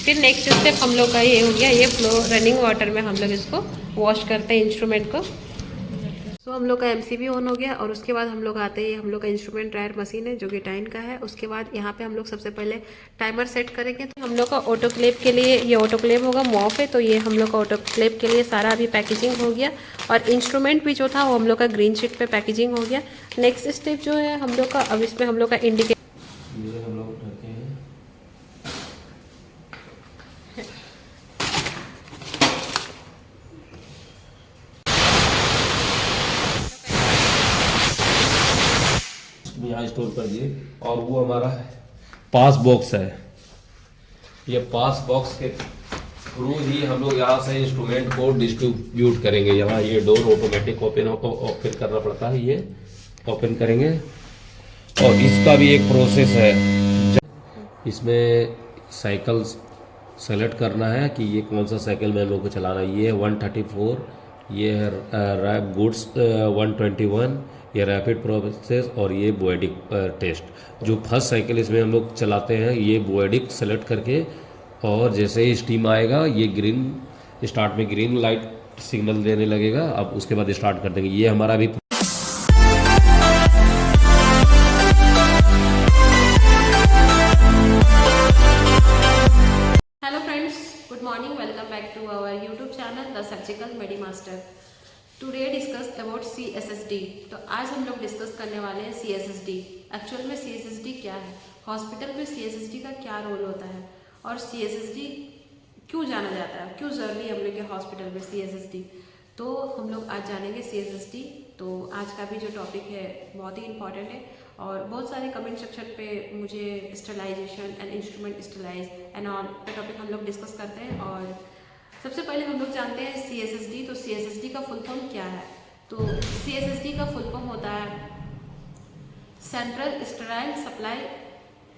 फिर next step हम लोग का ये हो गया, ये फ्लो रनिंग वाटर में हम लोग इसको वॉश करते हैं इंस्ट्रूमेंट को। तो हम लोग का एमसीबी ऑन हो गया और उसके बाद हम लोग आते हैं, हम लोग का इंस्ट्रूमेंट ड्रायर मशीन है जो कि टाइन का है। उसके बाद यहाँ पे हम लोग सबसे पहले टाइमर सेट करेंगे। तो हम लोग का ऑटोक्लेव के लिए ये ऑटोक्लेव होगा, मॉफ है, तो ये हम लोग का ऑटोक्लेव के लिए सारा अभी पैकेजिंग हो गया और इंस्ट्रूमेंट भी जो था वो हम लोग का ग्रीन शीट पे पैकेजिंग हो गया। नेक्स्ट स्टेप जो है हम लोग का, अब इसमें हम लोग का इंडिकेटर हम लोग उठाते हैं। यहाँ स्टोर कर दिए और वो हमारा पास बॉक्स है। ये पास बॉक्स के थ्रू ही हम लोग यहाँ से इंस्ट्रूमेंट को डिस्ट्रीब्यूट करेंगे। यहाँ ये डोर ऑटोमेटिक ओपन करना पड़ता है, ये ओपन करेंगे और इसका भी एक प्रोसेस है। इसमें साइकिल सेलेक्ट करना है कि ये कौन सा साइकिल में हम लोग को चलाना है। ये 134, ये है रैप गुड्स 121, ये रैपिड प्रोसेस और ये बोएडिक टेस्ट। जो फर्स्ट साइकिल इसमें हम लोग चलाते हैं ये बोएडिक सेलेक्ट करके, और जैसे ही स्टीम आएगा ये ग्रीन स्टार्ट में ग्रीन लाइट सिग्नल देने लगेगा। अब उसके बाद स्टार्ट कर देंगे। ये हमारा भी surgical medi master. Today discuss about CSSD। तो आज हम लोग डिस्कस करने वाले हैं CSSD। एक्चुअल में CSSD क्या है, हॉस्पिटल में CSSD का क्या रोल होता है और CSSD क्यों जाना जाता है, क्यों ज़रूरी है हम लोग के हॉस्पिटल में CSSD। तो हम लोग आज जानेंगे CSSD। तो आज का भी जो टॉपिक है बहुत ही इंपॉर्टेंट है और बहुत सारे कमेंट सेक्शन पे मुझे sterilization and instrument sterilize and all का टॉपिक हम लोग डिस्कस करते हैं। और सबसे पहले हम लोग जानते हैं CSSD। तो CSSD का फुल फॉर्म क्या है? तो CSSD का फुल फॉर्म होता है सेंट्रल स्टेराइल सप्लाई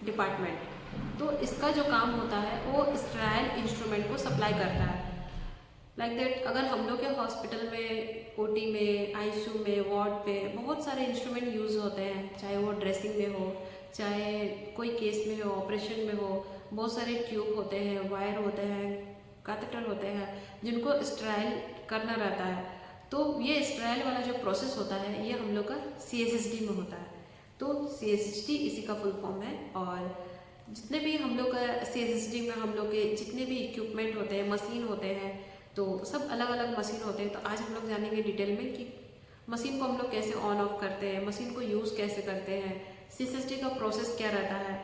डिपार्टमेंट। तो इसका जो काम होता है वो स्टेराइल इंस्ट्रूमेंट को सप्लाई करता है। लाइक दैट, अगर हम लोग के हॉस्पिटल में OT में, ICU में, वार्ड पे बहुत सारे इंस्ट्रूमेंट यूज़ होते हैं, चाहे वो ड्रेसिंग में हो, चाहे कोई केस में हो, ऑपरेशन में हो, बहुत सारे ट्यूब होते हैं, वायर होते हैं, कैथेटर होते हैं जिनको स्टेराइल करना रहता है। तो ये स्टेराइल वाला जो प्रोसेस होता है ये हम लोग का CSSD में होता है। तो CSSD इसी का फुल फॉर्म है। और जितने भी हम लोग का CSSD में हम लोग के जितने भी इक्विपमेंट होते हैं, मशीन होते हैं, तो सब अलग अलग मशीन होते हैं। तो आज हम लोग जानेंगे डिटेल में कि मशीन को हम लोग कैसे ऑन ऑफ करते हैं, मशीन को यूज़ कैसे करते हैं, CSSD का प्रोसेस क्या रहता है।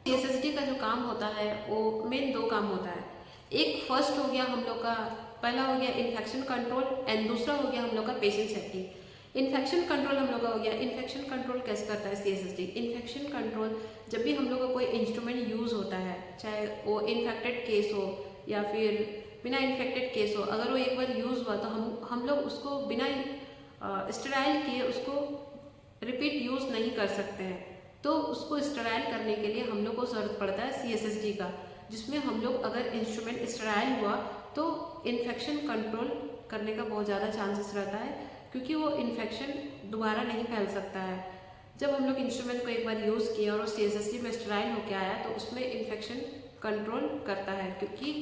CSSD का जो काम होता है वो मेन 2 काम होता है। एक फर्स्ट हो गया हम लोग का, पहला हो गया इन्फेक्शन कंट्रोल एंड दूसरा हो गया हम लोग का पेशेंट सेफ्टी। इन्फेक्शन कंट्रोल हम लोग का हो गया, इन्फेक्शन कंट्रोल कैसे करता है CSSD। इन्फेक्शन कंट्रोल जब भी हम लोग का कोई इंस्ट्रूमेंट यूज़ होता है, चाहे वो इन्फेक्टेड केस हो या फिर बिना इन्फेक्टेड केस हो, अगर वो एक बार यूज़ हुआ तो हम लोग उसको बिना स्टेराइल किए उसको रिपीट यूज़ नहीं कर सकते हैं। तो उसको स्टेराइल करने के लिए हम लोग को ज़रूरत पड़ता है CSSD का, जिसमें हम लोग अगर इंस्ट्रूमेंट स्टेराइल हुआ तो इन्फेक्शन कंट्रोल करने का बहुत ज़्यादा चांसेस रहता है, क्योंकि वो इन्फेक्शन दोबारा नहीं फैल सकता है। जब हम लोग इंस्ट्रूमेंट को एक बार यूज़ किया और CSSD में स्टेराइल होकर आया तो उसमें इन्फेक्शन कंट्रोल करता है। क्योंकि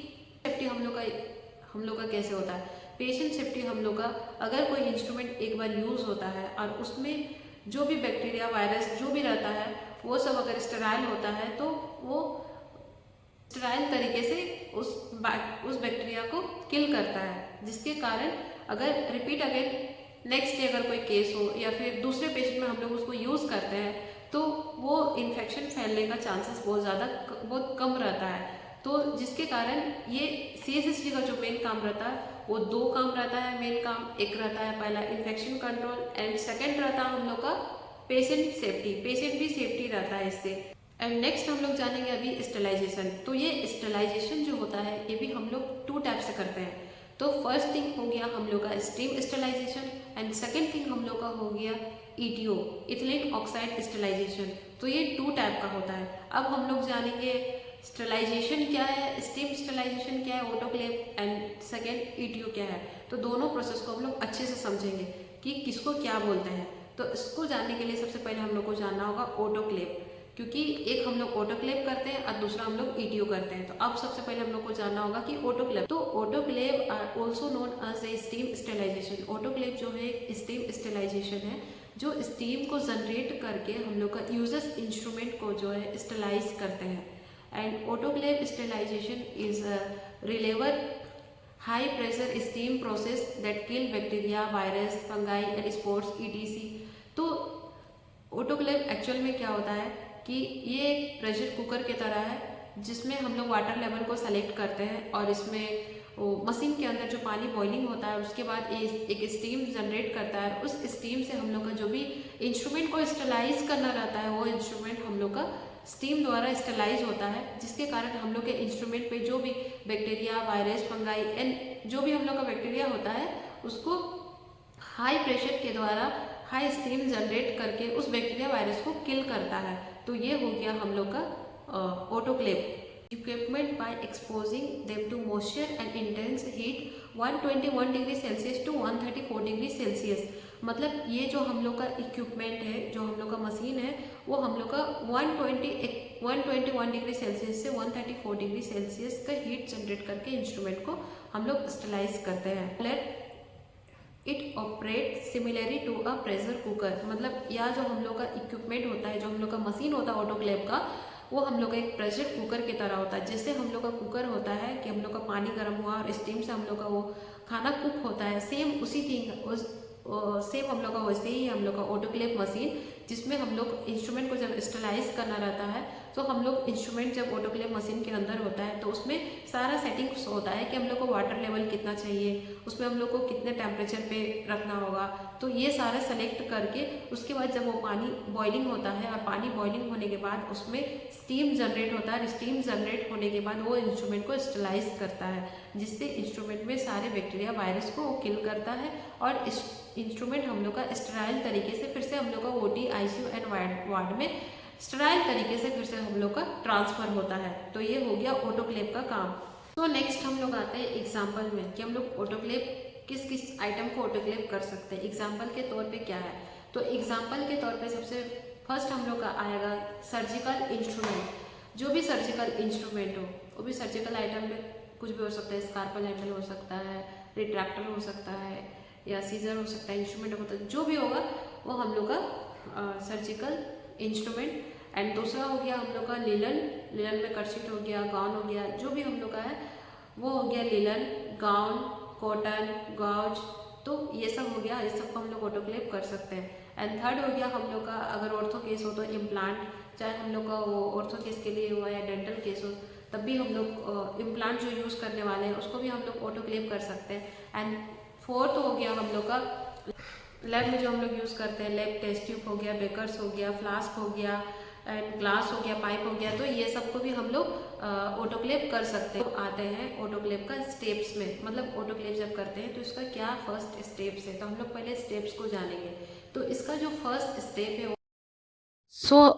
सेफ्टी हम लोग का कैसे होता है, पेशेंट सेफ्टी हम लोग का, अगर कोई इंस्ट्रूमेंट एक बार यूज़ होता है और उसमें जो भी बैक्टीरिया, वायरस जो भी रहता है वो सब अगर स्टेराइल होता है तो वो स्टेराइल तरीके से उस बैक्टीरिया को किल करता है, जिसके कारण अगर रिपीट अगेन नेक्स्ट डे अगर कोई केस हो या फिर दूसरे पेशेंट में हम लोग उसको यूज़ करते हैं तो वो इन्फेक्शन फैलने का चांसेस बहुत कम रहता है। तो जिसके कारण ये CSSD का जो मेन काम रहता है वो 2 काम रहता है। मेन काम एक रहता है पहला इन्फेक्शन कंट्रोल एंड सेकेंड रहता है हम लोग का पेशेंट सेफ्टी। पेशेंट भी सेफ्टी रहता है इससे। एंड नेक्स्ट हम लोग जानेंगे अभी स्टेलाइजेशन। तो ये स्टेलाइजेशन जो होता है ये भी हम लोग 2 टाइप से करते हैं। तो फर्स्ट थिंग हो गया हम लोग का steam sterilisation and second thing हम लोग का हो गया ETO, इथिलीन ऑक्साइड स्टेलाइजेशन। तो ये 2 टाइप का होता है। अब हम लोग जानेंगे स्टेलाइजेशन क्या है, स्टीम स्टेलाइजेशन क्या है, ऑटोक्लेव एंड सेकेंड ETO क्या है। तो दोनों प्रोसेस को हम लोग अच्छे से समझेंगे कि किसको क्या बोलते हैं। तो इसको जानने के लिए सबसे पहले हम लोग को जानना होगा ऑटोक्लेव। क्योंकि एक हम लोग ऑटोक्लेव करते हैं और दूसरा हम लोग ईटीओ करते हैं। तो अब सबसे पहले हम लोग को जानना होगा कि ऑटोक्लेव। तो autoclave are also known as a steam sterilization. Autoclave जो है स्टीम स्टेलाइजेशन है, जो स्टीम को जनरेट करके हम लोग का यूजर्स इंस्ट्रूमेंट को जो है स्टेलाइज करते हैं। And autoclave sterilisation is reliever high pressure steam process that kill bacteria, virus, fungi and spores ETC। तो ऑटोक्लेव एक्चुअल में क्या होता है कि ये एक प्रेशर कुकर की तरह है जिसमें हम लोग वाटर लेवल को सेलेक्ट करते हैं और इसमें मशीन के अंदर जो पानी बॉइलिंग होता है उसके बाद एक स्टीम जनरेट करता है। उस स्टीम से हम लोग का जो भी इंस्ट्रूमेंट को स्टेलाइज करना रहता है वो इंस्ट्रूमेंट हम लोग का स्टीम द्वारा स्टेलाइज होता है, जिसके कारण हम लोग के इंस्ट्रूमेंट पे जो भी बैक्टीरिया, वायरस, फंगाई एंड जो भी हम लोग का बैक्टीरिया होता है उसको हाई प्रेशर के द्वारा हाई स्टीम जनरेट करके उस बैक्टीरिया वायरस को किल करता है। तो ये हो गया हम लोग का autoclave equipment by exposing them to moisture and intense heat 121 degree Celsius to 134 degree Celsius. मतलब ये जो हम लोग का इक्विपमेंट है, जो हम लोग का मशीन है, वो हम लोग का 121 डिग्री सेल्सियस से 134 डिग्री सेल्सियस का हीट जनरेट करके इंस्ट्रूमेंट को हम लोग स्टेलाइज करते हैं। Let it operate similarly to a pressure cooker. मतलब या जो हम लोग का इक्विपमेंट होता है, जो हम लोग का मशीन होता है ऑटोक्लेव का, वो हम लोग का एक प्रेशर कुकर की तरह होता है। जैसे हम लोग का कुकर होता है कि हम लोग का पानी गर्म हुआ और स्टीम से हम लोग का वो खाना कुक होता है, सेम उसी थिंग सेम हम लोग का वैसे ही हम लोग का ऑटोक्लेव मशीन, जिसमें हम लोग इंस्ट्रूमेंट को जब स्टेलाइज करना रहता है तो हम लोग इंस्ट्रूमेंट जब ऑटोक्लेव मशीन के अंदर होता है तो उसमें सारा सेटिंग्स होता है कि हम लोग को वाटर लेवल कितना चाहिए, उसमें हम लोग को कितने टेम्परेचर पे रखना होगा। तो ये सारा सेलेक्ट करके उसके बाद जब वो पानी बॉइलिंग होता है और पानी बॉइलिंग होने के बाद उसमें स्टीम जनरेट होता है। स्टीम जनरेट होने के बाद वो इंस्ट्रूमेंट को स्टेलाइज करता है, जिससे इंस्ट्रूमेंट में सारे बैक्टीरिया, वायरस को वो किल करता है और इंस्ट्रूमेंट हम लोग का स्टेराइल तरीके से फिर से हम लोग का OT, ICU एंड वार्ड में स्टेराइल तरीके से फिर से हम लोग का ट्रांसफर होता है। तो ये हो गया ऑटोक्लेव का काम। तो नेक्स्ट हम लोग आते हैं एग्जाम्पल में कि हम लोग ऑटोक्लेव किस किस आइटम को ऑटोक्लेव कर सकते हैं। एग्जाम्पल के तौर पे क्या है, तो एग्जाम्पल के तौर पे सबसे फर्स्ट हम लोग का आएगा सर्जिकल इंस्ट्रूमेंट। जो भी सर्जिकल इंस्ट्रूमेंट हो वो भी सर्जिकल आइटम में कुछ भी हो सकता है। स्कारपल हैंडल हो सकता है, रिट्रैक्टर हो सकता है या सीजर हो सकता है, इंस्ट्रूमेंट होता है, जो भी होगा वो हम लोग का सर्जिकल इंस्ट्रूमेंट। एंड दूसरा हो गया हम लोग का लिलन में कर्शीट हो गया, गाउन हो गया, जो भी हम लोग का है वो हो गया लिलन, गाउन, कॉटन, गाउज। तो ये सब हो गया, इस सब को हम लोग ऑटोक्लेव कर सकते हैं। एंड थर्ड हो गया हम लोग का अगर ऑर्थो केस हो तो इम्प्लांट, चाहे हम लोग का वो ऑर्थो केस के लिए हुआ या डेंटल केस हो तब भी हम लोग इम्प्लांट जो यूज़ करने वाले हैं उसको भी हम लोग ऑटोक्लेव कर सकते हैं। एंड फोर्थ हो गया हम लोग का लैब में जो हम लोग यूज़ करते हैं, लैब टेस्ट ट्यूब हो गया, बेकर्स हो गया, फ्लास्क हो गया एंड ग्लास हो गया, पाइप हो गया। तो ये सबको भी हम लोग ऑटोक्लेव कर सकते हैं। आते हैं ऑटोक्लेव का स्टेप्स में, मतलब ऑटोक्लेव जब करते हैं तो इसका क्या फर्स्ट स्टेप्स है, तो हम लोग पहले स्टेप्स को जानेंगे। तो इसका जो फर्स्ट स्टेप है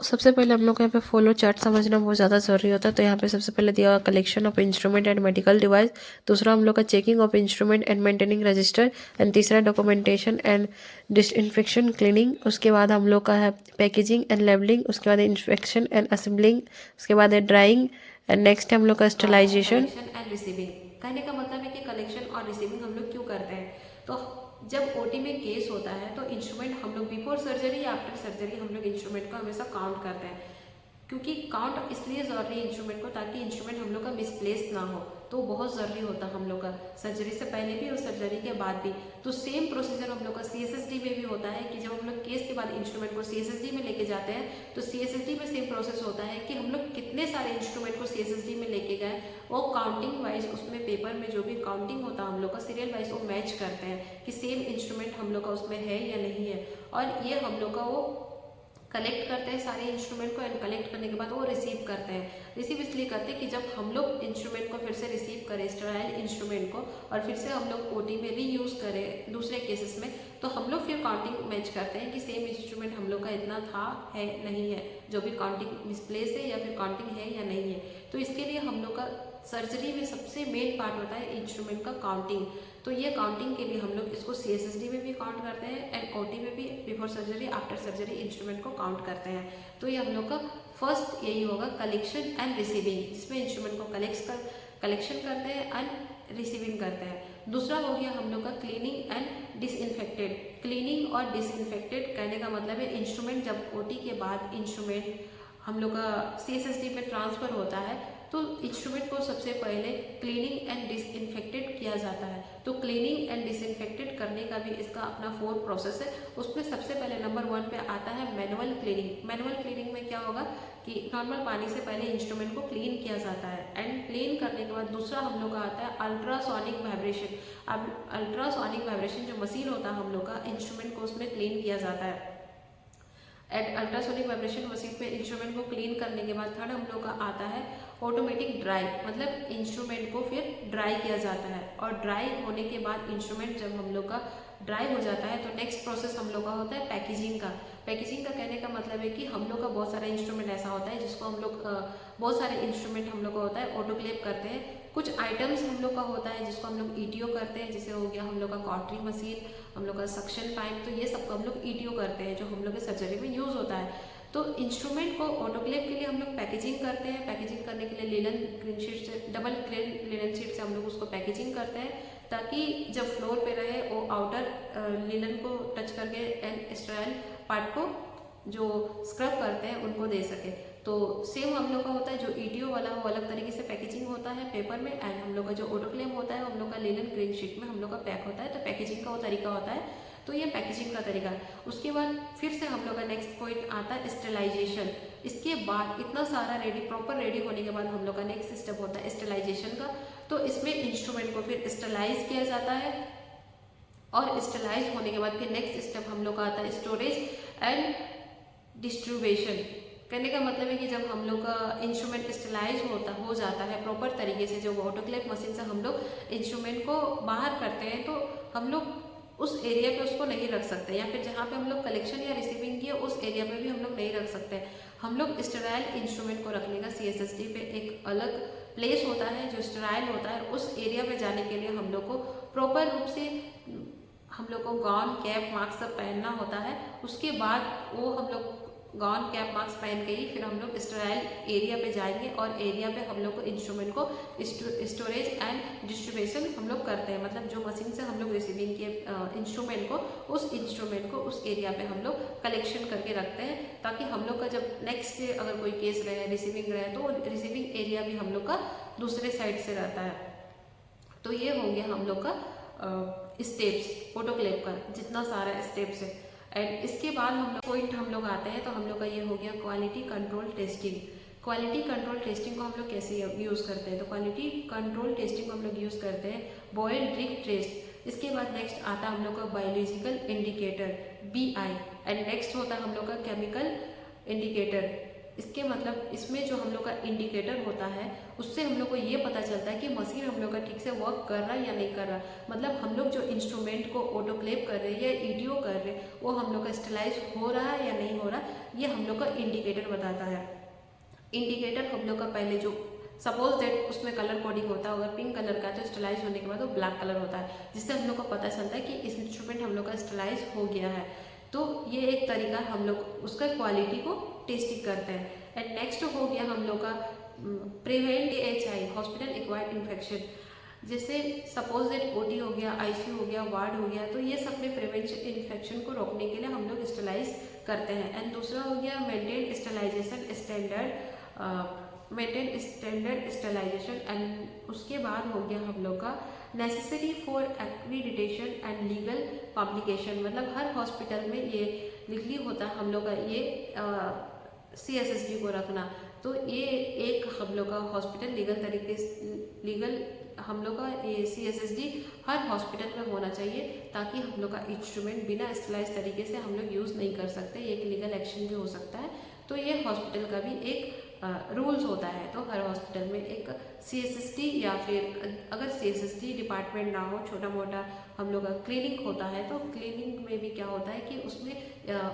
सबसे पहले हम लोग को यहाँ पे फॉलो चार्ट समझना बहुत ज़्यादा ज़रूरी होता है। तो यहाँ पे सबसे पहले दिया हुआ collection of instrument and medical device, दूसरा हम लोग का checking of instrument and maintaining register, and तीसरा डॉक्यूमेंटेशन एंड डिसइंफेक्शन क्लीनिंग। उसके बाद हम लोग का है पैकेजिंग एंड लेबलिंग, उसके बाद इंस्पेक्शन एंड असेंबलिंग, उसके बाद है ड्राइंग, एंड नेक्स्ट हम लोग का स्टेलाइजेशन एंड रिसीविंग। कहने का मतलब है कि कलेक्शन और रिसीविंग हम लोग क्यों करते हैं, तो जब OT में केस होता है तो इंस्ट्रूमेंट हम लोग बिफोर सर्जरी या आफ्टर सर्जरी हम लोग इंस्ट्रूमेंट को हमेशा काउंट करते हैं। क्योंकि काउंट इसलिए ज़रूरी है इंस्ट्रूमेंट को ताकि इंस्ट्रूमेंट हम लोग का मिसप्लेस ना हो, तो बहुत ज़रूरी होता है हम लोग का सर्जरी से पहले भी और सर्जरी के बाद भी। तो सेम प्रोसीजर हम लोग का CSSD में भी होता है कि जब हम लोग केस के बाद इंस्ट्रूमेंट को CSSD में लेके जाते हैं तो CSSD में सेम प्रोसेस होता है कि हम लोग कितने सारे इंस्ट्रूमेंट को CSSD में लेके गए, वो काउंटिंग वाइज उसमें पेपर में जो भी काउंटिंग होता है हम लोग का सीरियल वाइज वो मैच करते हैं कि सेम इंस्ट्रूमेंट हम लोग का उसमें है या नहीं है। और ये हम लोग का वो कलेक्ट करते हैं सारे इंस्ट्रूमेंट को, एंड कलेक्ट करने के बाद वो रिसीव करते हैं। रिसीव इसलिए करते हैं कि जब हम लोग इंस्ट्रूमेंट को फिर से रिसीव करें, स्टेराइल इंस्ट्रूमेंट को, और फिर से हम लोग OT में रीयूज़ करें दूसरे केसेस में, तो हम लोग फिर काउंटिंग मैच करते हैं कि सेम इंस्ट्रूमेंट हम लोग का इतना था है नहीं है, जो भी काउंटिंग मिसप्लेस है या फिर काउंटिंग है या नहीं है। तो इसके लिए हम लोग का सर्जरी में सबसे मेन पार्ट होता है इंस्ट्रूमेंट का काउंटिंग। तो ये काउंटिंग के लिए हम लोग इसको CSSD में भी काउंट करते हैं एंड OT में भी before surgery after surgery instrument को काउंट करते हैं। तो ये हम लोग का फर्स्ट यही होगा कलेक्शन एंड रिसीविंग, जिसमें इंस्ट्रूमेंट को कलेक्शन करते हैं एंड रिसीविंग करते हैं। दूसरा हो गया हम लोग का क्लीनिंग एंड डिसइंफेक्टेड। क्लीनिंग और डिसइंफेक्टेड कहने का मतलब है इंस्ट्रूमेंट जब ओटी के बाद इंस्ट्रूमेंट हम लोग का सीएसएसडी में ट्रांसफ़र होता है तो इंस्ट्रूमेंट को सबसे पहले क्लीनिंग एंड डिसइंफेक्टेड किया जाता है। तो क्लीनिंग एंड डिसइंफेक्टेड करने का भी इसका अपना 4 प्रोसेस है। उसमें सबसे पहले नंबर 1 पे आता है मैनुअल क्लीनिंग। मैनुअल क्लीनिंग में क्या होगा कि नॉर्मल पानी से पहले इंस्ट्रूमेंट को क्लीन किया जाता है एंड क्लीन करने के बाद दूसरा हम लोग का आता है अल्ट्रासोनिक वाइब्रेशन। अब अल्ट्रासोनिक वाइब्रेशन जो मशीन होता है हम लोग का इंस्ट्रूमेंट को उसमें क्लीन किया जाता है। एट अल्ट्रासोनिक वाइब्रेशन मशीन पे इंस्ट्रूमेंट को क्लीन करने के बाद थर्ड हम लोग का आता है ऑटोमेटिक ड्राई, मतलब इंस्ट्रूमेंट को फिर ड्राई किया जाता है। और ड्राई होने के बाद इंस्ट्रूमेंट जब हम लोग का ड्राई हो जाता है तो नेक्स्ट प्रोसेस हम लोग का होता है पैकेजिंग का। पैकेजिंग का कहने का मतलब है कि हम लोग का बहुत सारा इंस्ट्रूमेंट ऐसा होता है जिसको हम लोग बहुत सारे इंस्ट्रूमेंट हम लोग का होता है ऑटोक्लेव करते हैं। कुछ आइटम्स हम लोग का होता है जिसको हम लोग ईटीओ करते हैं, जैसे हो गया हम लोग का कॉटरी मशीन, हम लोग का सक्शन पाइप, तो ये सब हम लोग ईटीओ करते हैं जो हम लोग के सर्जरी में यूज़ होता है। तो इंस्ट्रूमेंट को ऑटोक्लेव के लिए हम लोग पैकेजिंग करते हैं। पैकेजिंग करने के लिए लिनन ग्रीन शीट से, डबल ग्रेन लिनन शीट से हम लोग उसको पैकेजिंग करते हैं ताकि जब फ्लोर पे रहे वो आउटर लिनन को टच करके एंड स्टेराइल पार्ट को जो स्क्रब करते हैं उनको दे सके। तो सेम हम लोग का होता है जो ईटीओ वाला वो अलग तरीके से पैकेजिंग होता है पेपर में, एंड हम लोग का जो ऑटोक्लेव होता है हम लोग का लिनन ग्रीन शीट में हम लोग का पैक होता है। तो पैकेजिंग का वो तरीका होता है। तो ये पैकेजिंग का तरीका है। उसके बाद फिर से हम लोग का नेक्स्ट पॉइंट आता है स्टेलाइजेशन। इसके बाद इतना सारा रेडी, प्रॉपर रेडी होने के बाद हम लोग का नेक्स्ट स्टेप होता है स्टेलाइजेशन का। तो इसमें इंस्ट्रूमेंट को फिर स्टेलाइज किया जाता है और स्टेलाइज होने के बाद फिर नेक्स्ट स्टेप हम लोग का आता है स्टोरेज एंड डिस्ट्रीब्यूशन। कहने का मतलब है कि जब हम लोग का इंस्ट्रूमेंट स्टेलाइज हो जाता है प्रॉपर तरीके से, जो ऑटोक्लेव मशीन से हम लोग इंस्ट्रूमेंट को बाहर करते हैं तो हम लोग उस एरिया पे उसको नहीं रख सकते, या फिर जहाँ पे हम लोग कलेक्शन या रिसीविंग किए उस एरिया पे भी हम लोग नहीं रख सकते। हम लोग स्टेराइल इंस्ट्रूमेंट को रखने का सीएसएसडी पे एक अलग प्लेस होता है जो स्टेराइल होता है। उस एरिया पे जाने के लिए हम लोग को प्रॉपर रूप से हम लोग को गाउन, कैप, मास्क सब पहनना होता है। उसके बाद वो हम लोग गाउन, कैप, मास्क पहन के ही फिर हम लोग स्टेराइल एरिया पे जाएंगे और एरिया पे हम लोग को इंस्ट्रूमेंट को स्टोरेज एंड डिस्ट्रीब्यूशन हम लोग करते हैं। मतलब जो मशीन से हम लोग रिसीविंग किए इंस्ट्रूमेंट को उस एरिया पे हम लोग कलेक्शन करके रखते हैं ताकि हम लोग का जब नेक्स्ट डे अगर कोई केस रहे, रिसीविंग रहे, तो रिसीविंग एरिया भी हम लोग का दूसरे साइड से रहता है। तो ये हो गया हम लोग का स्टेप्स ऑटोक्लेव का, जितना सारा स्टेप्स है। एंड इसके बाद हम लोग आते हैं तो हम लोग का ये हो गया quality control testing. Quality control testing को हम लोग कैसे यूज़ करते हैं? तो क्वालिटी कंट्रोल टेस्टिंग को हम लोग यूज़ करते हैं बॉयल ड्रिक टेस्ट। इसके बाद नेक्स्ट आता है हम लोग का biological indicator BI, and next होता है हम लोग का केमिकल इंडिकेटर। इसके मतलब इसमें जो हम लोग का इंडिकेटर होता है उससे हम लोग को ये पता चलता है कि मशीन हम लोग का ठीक से वर्क कर रहा है या नहीं कर रहा। मतलब हम लोग जो इंस्ट्रूमेंट को ऑटोक्लेव कर रहे हैं या ईटीओ कर रहे हैं वो हम लोग का स्टेलाइज हो रहा है या नहीं हो रहा, ये हम लोग का इंडिकेटर बताता है। इंडिकेटर हम लोग का पहले जो सपोज दैट उसमें कलर कोडिंग होता है, अगर पिंक कलर का है तो स्टेलाइज होने के बाद वो ब्लैक कलर होता है, जिससे हम लोग को पता चलता है कि इस इंस्ट्रूमेंट हम लोग का स्टेलाइज हो गया है। तो ये एक तरीका हम लोग उसका क्वालिटी को टेस्टिंग करते हैं। एंड नेक्स्ट हो गया हम लोग का prevent AHI, hospital acquired infection. जैसे सपोज दैट OT हो गया, ICU हो गया, वार्ड हो गया, तो ये सब में प्रिवेंशन इन्फेक्शन को रोकने के लिए हम लोग स्टेलाइज करते हैं। एंड दूसरा हो गया मेंटेन स्टेलाइजेशन स्टेलाइजेशन। एंड उसके बाद हो गया हम लोग का necessary for accreditation and legal publication. मतलब हर हॉस्पिटल में ये लीगली होता है हम लोग का ये CSSD को रखना। तो ये एक हम लोग का हॉस्पिटल लीगल हम लोग का ये CSSD हर हॉस्पिटल में होना चाहिए ताकि हम लोग का इंस्ट्रूमेंट बिना स्टेलाइज तरीके से हम लोग यूज़ नहीं कर सकते, एक लीगल एक्शन भी हो सकता है। तो ये हॉस्पिटल का भी एक रूल्स होता है। तो हर हॉस्पिटल में एक CSSD या फिर अगर CSSD डिपार्टमेंट ना हो, छोटा मोटा हम लोग का क्लिनिक होता है, तो क्लिनिक में भी क्या होता है कि उसमें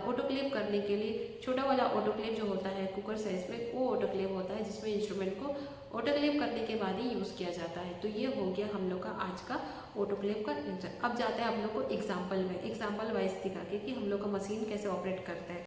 ऑटोक्लेव करने के लिए छोटा वाला ऑटोक्लेव जो होता है कुकर साइज में, वो ऑटोक्लेव होता है जिसमें इंस्ट्रूमेंट को ऑटोक्लेव करने के बाद ही यूज़ किया जाता है। तो ये हो गया हम लोग का आज का ऑटोक्लेव का। अब जाते हैं हम लोग को एग्जाम्पल वाइज दिखा के कि हम लोग का मशीन कैसे ऑपरेट करता है।